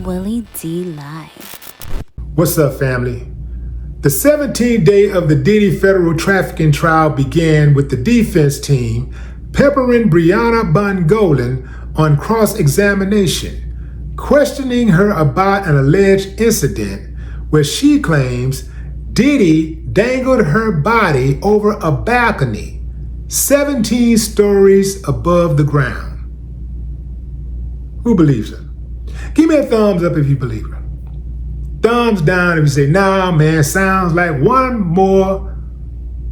Willie D Live. What's up, family? The 17th day of the Diddy federal trafficking trial began with the defense team peppering Brianna Bongolan on cross-examination, questioning her about an alleged incident where she claims Diddy dangled her body over a balcony 17 stories above the ground. Who believes her? Give me a thumbs up if you believe her. Thumbs down if you say, nah, man, sounds like one more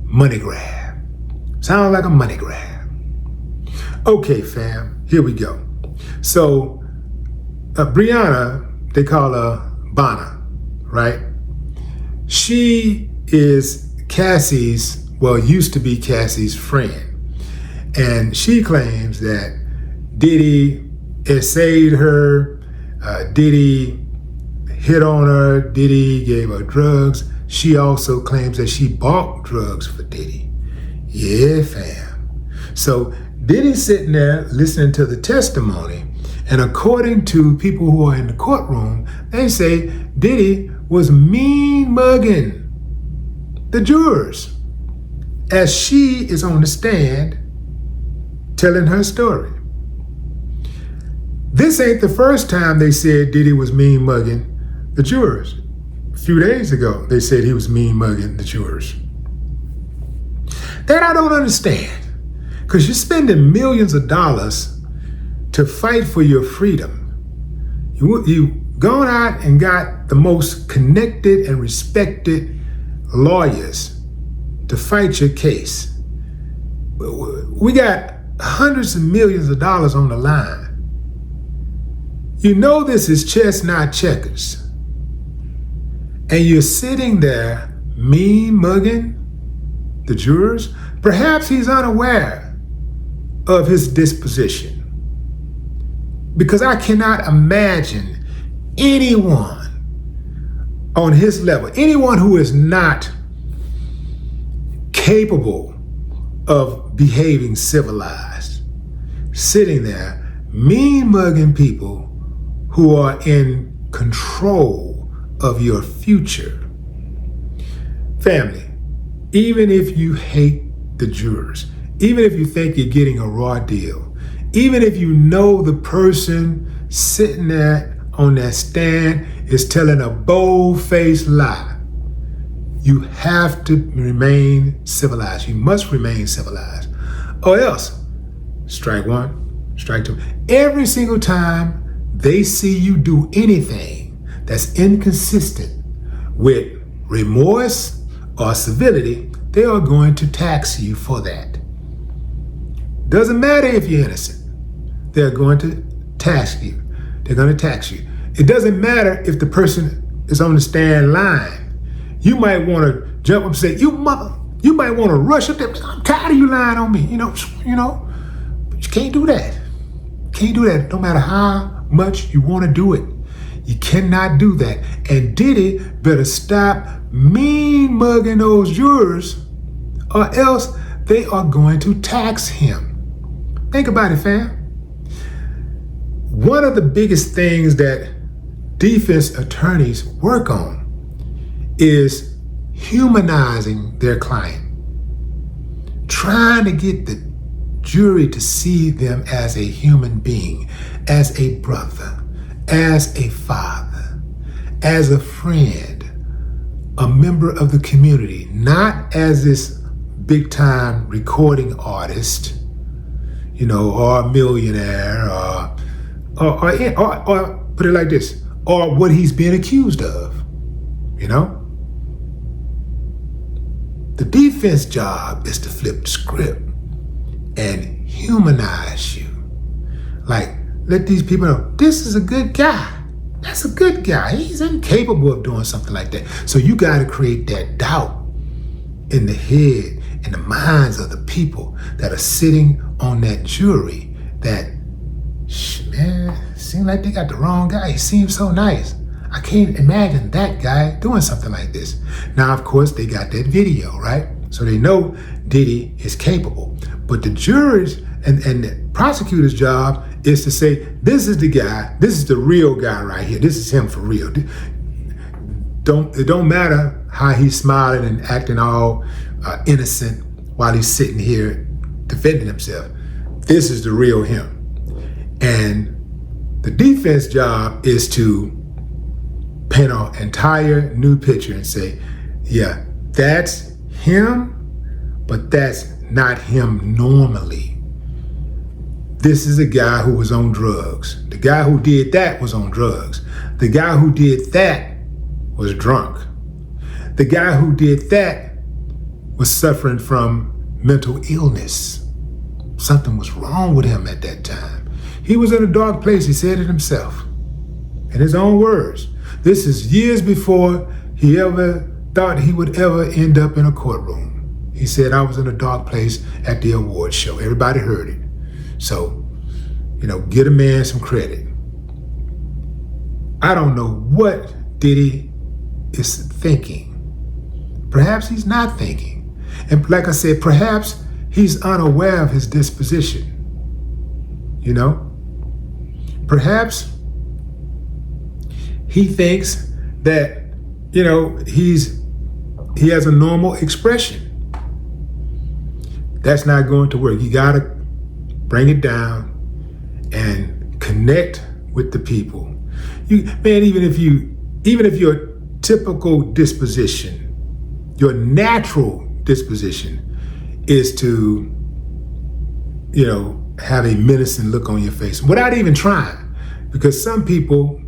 money grab. Sounds like a money grab. Okay, fam, here we go. So, Brianna, they call her Bonna, right? She is Cassie's, well, used to be Cassie's friend. And she claims that Diddy essayed her, Diddy hit on her, Diddy gave her drugs. She also claims that she bought drugs for Diddy. Yeah, fam. So Diddy's sitting there listening to the testimony, and according to people who are in the courtroom, they say Diddy was mean mugging the jurors as she is on the stand telling her story. This ain't the first time they said Diddy was mean mugging the jurors. A few days ago, they said he was mean mugging the jurors. That I don't understand, because you're spending millions of dollars to fight for your freedom. You gone out and got the most connected and respected lawyers to fight your case. We got hundreds of millions of dollars on the line. You know this is chess, not checkers. And you're sitting there mean mugging the jurors. Perhaps he's unaware of his disposition. Because I cannot imagine anyone on his level, anyone who is not capable of behaving civilized, sitting there mean mugging people who are in control of your future. Family, even if you hate the jurors, even if you think you're getting a raw deal, even if you know the person sitting there on that stand is telling a bold-faced lie, you have to remain civilized. You must remain civilized. Or else, strike one, strike two. Every single time they see you do anything that's inconsistent with remorse or civility, they are going to tax you for that. Doesn't matter if you're innocent. They're going to tax you. They're going to tax you. It doesn't matter if the person is on the stand lying. You might want to jump up and say, you mother, you might want to rush up there. I'm tired of you lying on me, you know, but you can't do that. Can't do that no matter how much you want to do it. You cannot do that. And Diddy better stop mean mugging those jurors, or else they are going to tax him. Think about it, fam. One of the biggest things that defense attorneys work on is humanizing their client, trying to get the jury to see them as a human being, as a brother, as a father, as a friend, a member of the community, not as this big time recording artist, or a millionaire, or put it like this, or what he's being accused of, The defense job is to flip the script and humanize you. Like, let these people know, this is a good guy. That's a good guy. He's incapable of doing something like that. So you got to create that doubt in the head, in the minds of the people that are sitting on that jury that, man, seems like they got the wrong guy. He seems so nice. I can't imagine that guy doing something like this. Now, of course, they got that video, right? So they know Diddy is capable. But the jurors and the prosecutor's job is to say, this is the guy, this is the real guy right here. This is him for real. It don't matter how he's smiling and acting all innocent while he's sitting here defending himself. This is the real him. And the defense job is to paint an entire new picture and say, yeah, that's him, but that's not him normally. This is a guy who was on drugs. The guy who did that was on drugs. The guy who did that was drunk. The guy who did that was suffering from mental illness. Something was wrong with him at that time. He was in a dark place, he said it himself. In his own words. This is years before he ever thought he would ever end up in a courtroom. He said, I was in a dark place at the awards show. Everybody heard it. So, get a man some credit. I don't know what Diddy is thinking. Perhaps he's not thinking. And like I said, perhaps he's unaware of his disposition. Perhaps he thinks that, he has a normal expression. That's not going to work. You gotta bring it down and connect with the people. Even if your typical disposition, your natural disposition is to, have a menacing look on your face without even trying. Because some people,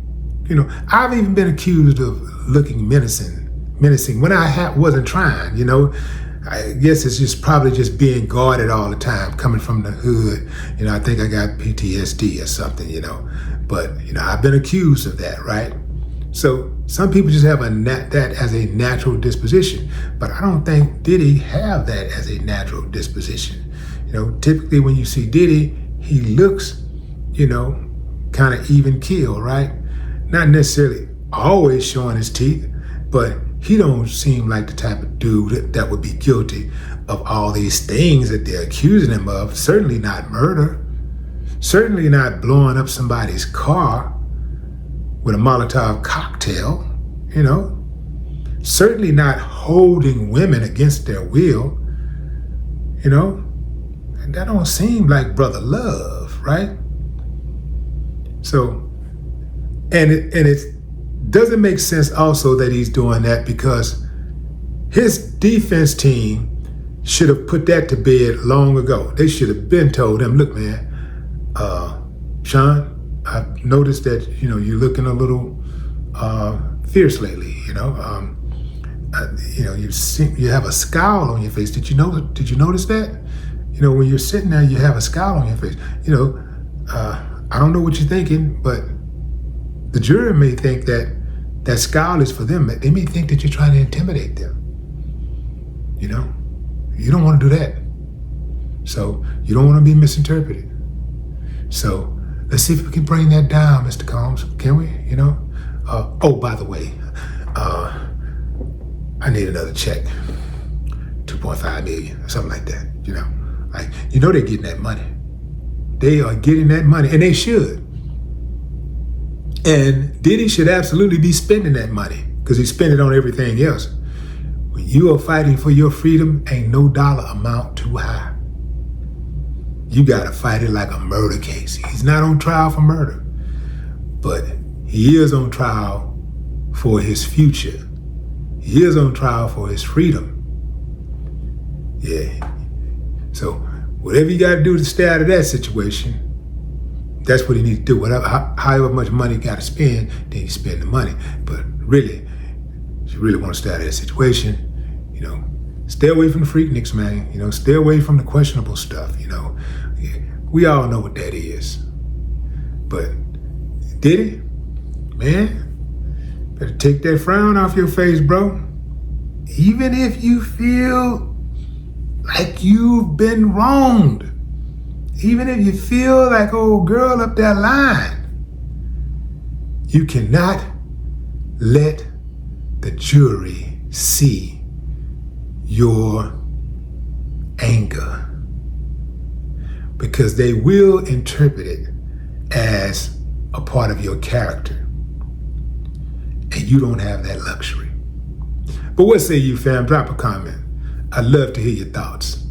I've even been accused of looking menacing when I wasn't trying, I guess it's probably just being guarded all the time, coming from the hood. I think I got PTSD or something, But, I've been accused of that, right? So some people just have that as a natural disposition. But I don't think Diddy have that as a natural disposition. Typically when you see Diddy, he looks, kind of even keel, right? Not necessarily always showing his teeth, but he don't seem like the type of dude that would be guilty of all these things that they're accusing him of. Certainly not murder. Certainly not blowing up somebody's car with a Molotov cocktail, Certainly not holding women against their will, And that don't seem like brother love, right? So, and it doesn't make sense also that he's doing that because his defense team should have put that to bed long ago. They should have been told him, look, man, Sean, I've noticed that, you're looking a little fierce lately, you have a scowl on your face. Did you notice that? When you're sitting there, you have a scowl on your face. I don't know what you're thinking, but the jury may think that that scowl is for them. They may think that you're trying to intimidate them. You don't want to do that. So you don't want to be misinterpreted. So let's see if we can bring that down, Mr. Combs. Can we? Oh, by the way, I need another check. 2.5 million, or something like that. They're getting that money. They are getting that money, and they should. And Diddy should absolutely be spending that money because he spent it on everything else. When you are fighting for your freedom, ain't no dollar amount too high. You gotta fight it like a murder case. He's not on trial for murder, but he is on trial for his future. He is on trial for his freedom. Yeah. So whatever you gotta do to stay out of that situation, that's what he needs to do. However much money you gotta spend, then you spend the money. But really, if you really want to stay out of that situation, stay away from the freakniks, man. Stay away from the questionable stuff. We all know what that is. But Diddy, man, better take that frown off your face, bro. Even if you feel like you've been wronged, even if you feel like old girl up that line, you cannot let the jury see your anger, because they will interpret it as a part of your character. And you don't have that luxury. But what say you, fam? Drop a comment. I'd love to hear your thoughts.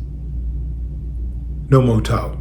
No more talk.